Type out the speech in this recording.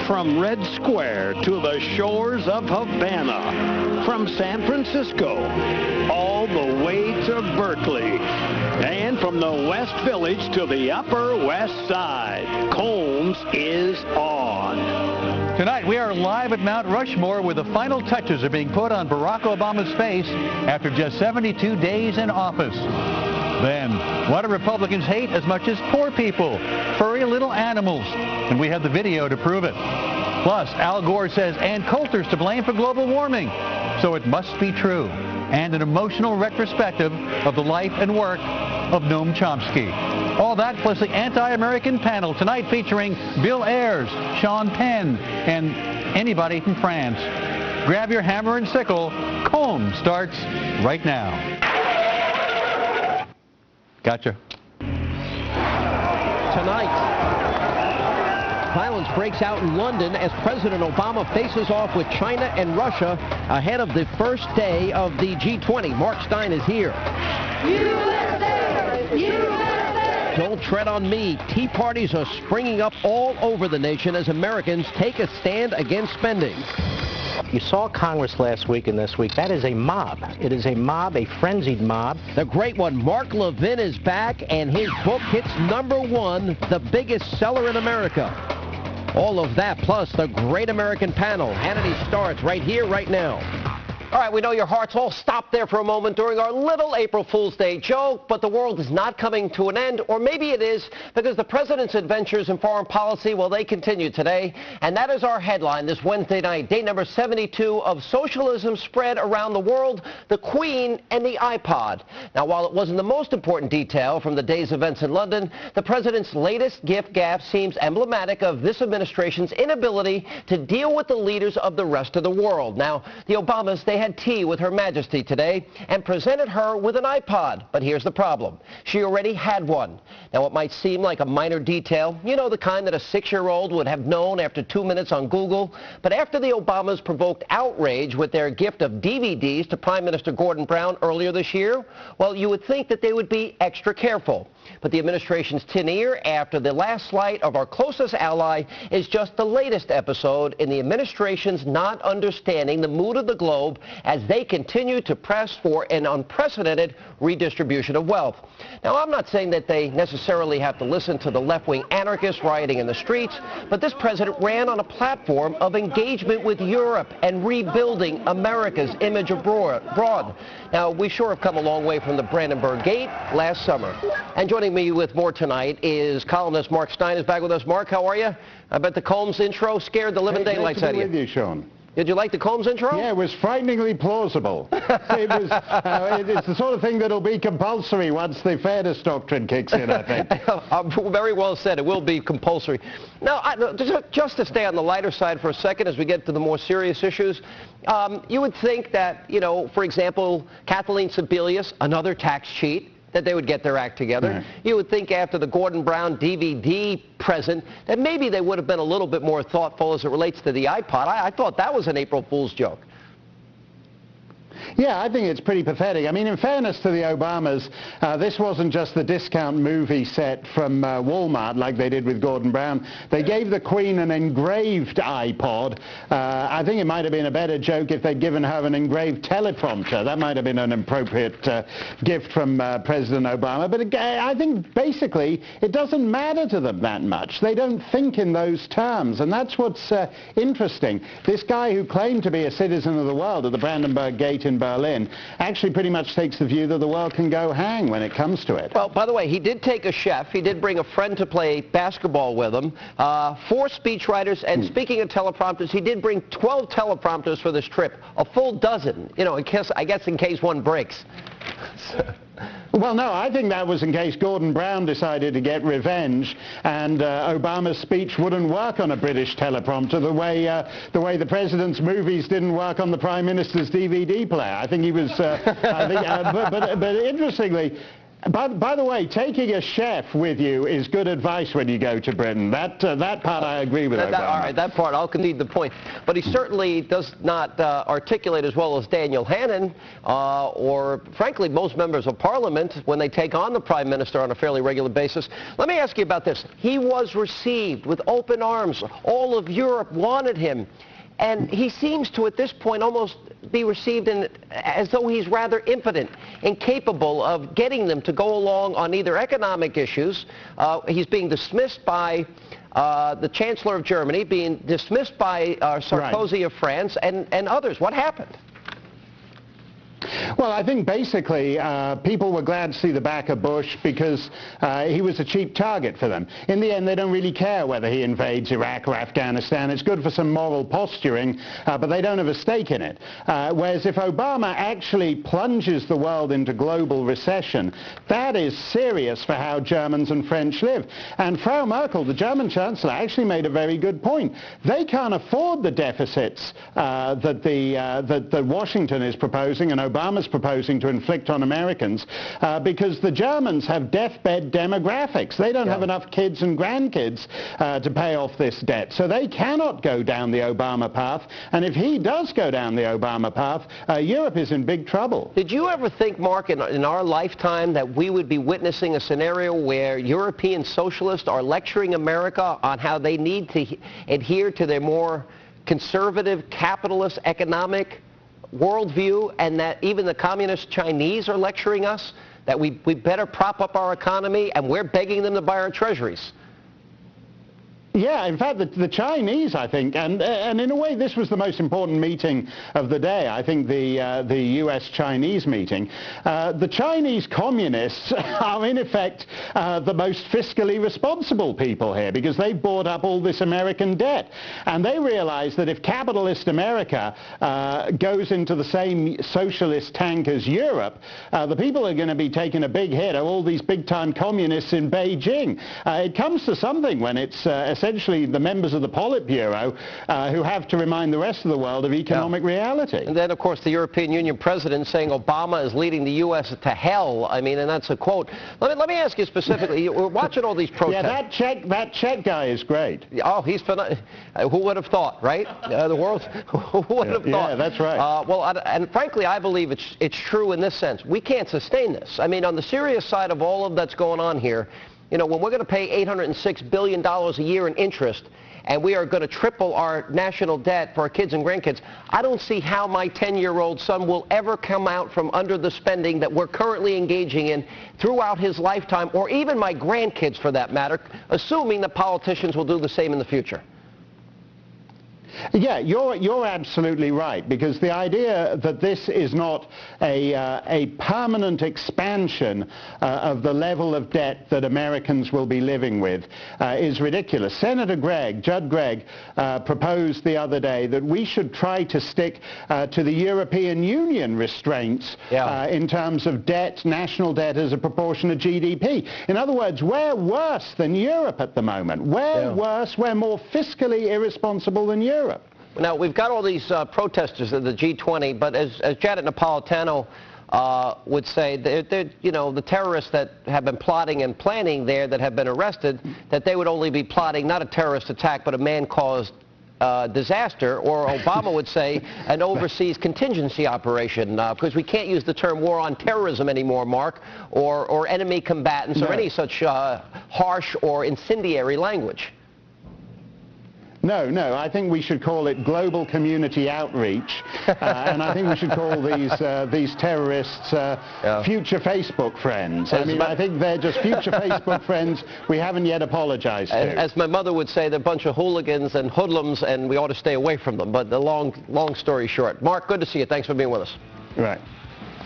From Red Square to the shores of Havana, from San Francisco, all the way to Berkeley, and from the West Village to the Upper West Side, Colmes is on. Tonight, we are live at Mount Rushmore where the final touches are being put on Barack Obama's face after just 72 days in office. Then, what do Republicans hate as much as poor people? Furry little animals. And we have the video to prove it. Plus, Al Gore says Ann Coulter's to blame for global warming. So it must be true. And an emotional retrospective of the life and work of Noam Chomsky. All that plus the anti-American panel tonight featuring Bill Ayers, Sean Penn, and anybody from France. Grab your hammer and sickle. Colmes starts right now. Gotcha. Tonight, violence breaks out in London as President Obama faces off with China and Russia ahead of the first day of the G20. Mark Stein is here. USA! USA! Don't tread on me. Tea parties are springing up all over the nation as Americans take a stand against spending. You saw Congress last week and this week. That is a mob. It is a mob, a frenzied mob. The great one, Mark Levin, is back, and his book hits #1, the biggest seller in America. All of that, plus the great American panel. Hannity starts right here, right now. All right, we know your hearts all stopped there for a moment during our little April Fool's Day joke, but the world is not coming to an end, or maybe it is, because the president's adventures in foreign policy, well, they continue today. And that is our headline this Wednesday night, day number 72 of Socialism Spread Around the World, the Queen and the iPod. Now, while it wasn't the most important detail from the day's events in London, the president's latest gift gaffe seems emblematic of this administration's inability to deal with the leaders of the rest of the world. Now, the Obamas, they had tea with Her Majesty today and presented her with an iPod. But here's the problem. She already had one. Now, it might seem like a minor detail, you know, the kind that a 6-year-old would have known after 2 minutes on Google. But after the Obamas provoked outrage with their gift of DVDs to Prime Minister Gordon Brown earlier this year, well, you would think that they would be extra careful. But the administration's tin ear after the last slight of our closest ally is just the latest episode in the administration's not understanding the mood of the globe as they continue to press for an unprecedented redistribution of wealth. Now, I'm not saying that they necessarily have to listen to the left-wing anarchists rioting in the streets, but this president ran on a platform of engagement with Europe and rebuilding America's image abroad. Now, we sure have come a long way from the Brandenburg Gate last summer. And joining me with more tonight is columnist Mark Stein is back with us. Mark, how are you? I bet the Colmes intro scared the living daylights out of you. With you, Sean. Did you like the Colmes intro? Yeah, it was frighteningly plausible. It's the sort of thing that'll be compulsory once the fairness doctrine kicks in, I think. Very well said. It will be compulsory. Now, just to stay on the lighter side for a second as we get to the more serious issues, you would think that, you know, for example, Kathleen Sebelius, another tax cheat, that they would get their act together. Yeah. You would think after the Gordon Brown DVD present that maybe they would have been a little bit more thoughtful as it relates to the iPod. I thought that was an April Fool's joke. Yeah, I think it's pretty pathetic. I mean, in fairness to the Obamas, this wasn't just the discount movie set from Walmart like they did with Gordon Brown. They gave the Queen an engraved iPod. I think it might have been a better joke if they'd given her an engraved teleprompter. That might have been an appropriate gift from President Obama. But I think basically it doesn't matter to them that much. They don't think in those terms, and that's what's interesting. This guy who claimed to be a citizen of the world at the Brandenburg Gate in Berlin actually pretty much takes the view that the world can go hang when it comes to it. Well, by the way, he did take a chef. He did bring a friend to play basketball with him, 4 speechwriters, and speaking of teleprompters, he did bring 12 teleprompters for this trip, a full dozen, you know, I guess in case one breaks. Well, no, I think that was in case Gordon Brown decided to get revenge and Obama's speech wouldn't work on a British teleprompter the way the president's movies didn't work on the Prime Minister's DVD player. I think he was, but interestingly, By the way, taking a chef with you is good advice when you go to Britain. That part I agree with Obama. All right, that part, I'll concede the point. But he certainly does not articulate as well as Daniel Hannan or, frankly, most members of Parliament when they take on the Prime Minister on a fairly regular basis. Let me ask you about this. He was received with open arms. All of Europe wanted him. And he seems to, at this point, almost be received as though he's rather impotent, incapable of getting them to go along on either economic issues. He's being dismissed by the Chancellor of Germany, being dismissed by Sarkozy of France, and others. What happened? Well, I think basically people were glad to see the back of Bush because he was a cheap target for them. In the end, they don't really care whether he invades Iraq or Afghanistan. It's good for some moral posturing, but they don't have a stake in it. Whereas if Obama actually plunges the world into global recession, that is serious for how Germans and French live. And Frau Merkel, the German Chancellor, actually made a very good point. They can't afford the deficits that Washington is proposing and Obama's proposing to inflict on Americans because the Germans have deathbed demographics. They don't have enough kids and grandkids to pay off this debt. So they cannot go down the Obama path. And if he does go down the Obama path, Europe is in big trouble. Did you ever think, Mark, in our lifetime that we would be witnessing a scenario where European socialists are lecturing America on how they need to adhere to their more conservative, capitalist, economic worldview, and that even the communist Chinese are lecturing us that we better prop up our economy, and we're begging them to buy our treasuries? Yeah, in fact, the Chinese, I think, and in a way this was the most important meeting of the day, I think the U.S.-Chinese meeting. The Chinese communists are, in effect, the most fiscally responsible people here because they bought up all this American debt. And they realize that if capitalist America goes into the same socialist tank as Europe, the people are going to be taking a big hit of all these big-time communists in Beijing. It comes to something when it's essentially the members of the Politburo who have to remind the rest of the world of economic reality. And then, of course, the European Union president saying Obama is leading the U.S. to hell. I mean, and that's a quote. Let me ask you specifically. We're watching all these protests. Yeah, that Czech guy is great. Oh, he's phenomenal. Who would have thought, right? The world, who would have thought? Yeah, that's right. Well, and frankly, I believe it's true in this sense. We can't sustain this. I mean, on the serious side of all of that's going on here, you know, when we're going to pay $806 billion a year in interest, and we are going to triple our national debt for our kids and grandkids, I don't see how my 10-year-old son will ever come out from under the spending that we're currently engaging in throughout his lifetime, or even my grandkids for that matter, assuming that politicians will do the same in the future. Yeah, you're absolutely right, because the idea that this is not a permanent expansion of the level of debt that Americans will be living with is ridiculous. Senator Judd Gregg, proposed the other day that we should try to stick to the European Union restraints in terms of debt, national debt as a proportion of GDP. In other words, we're worse than Europe at the moment. We're worse, we're more fiscally irresponsible than Europe. Now, we've got all these protesters at the G20, but as Janet Napolitano would say, you know, the terrorists that have been plotting and planning there that have been arrested, that they would only be plotting not a terrorist attack, but a man-caused disaster, or Obama would say an overseas contingency operation, because we can't use the term war on terrorism anymore, Mark, or enemy combatants or any such harsh or incendiary language. No, I think we should call it global community outreach, and I think we should call these terrorists future Facebook friends. I mean, I think they're just future Facebook friends we haven't yet apologized to. As my mother would say, they're a bunch of hooligans and hoodlums, and we ought to stay away from them. But the long story short, Mark, good to see you. Thanks for being with us. Right.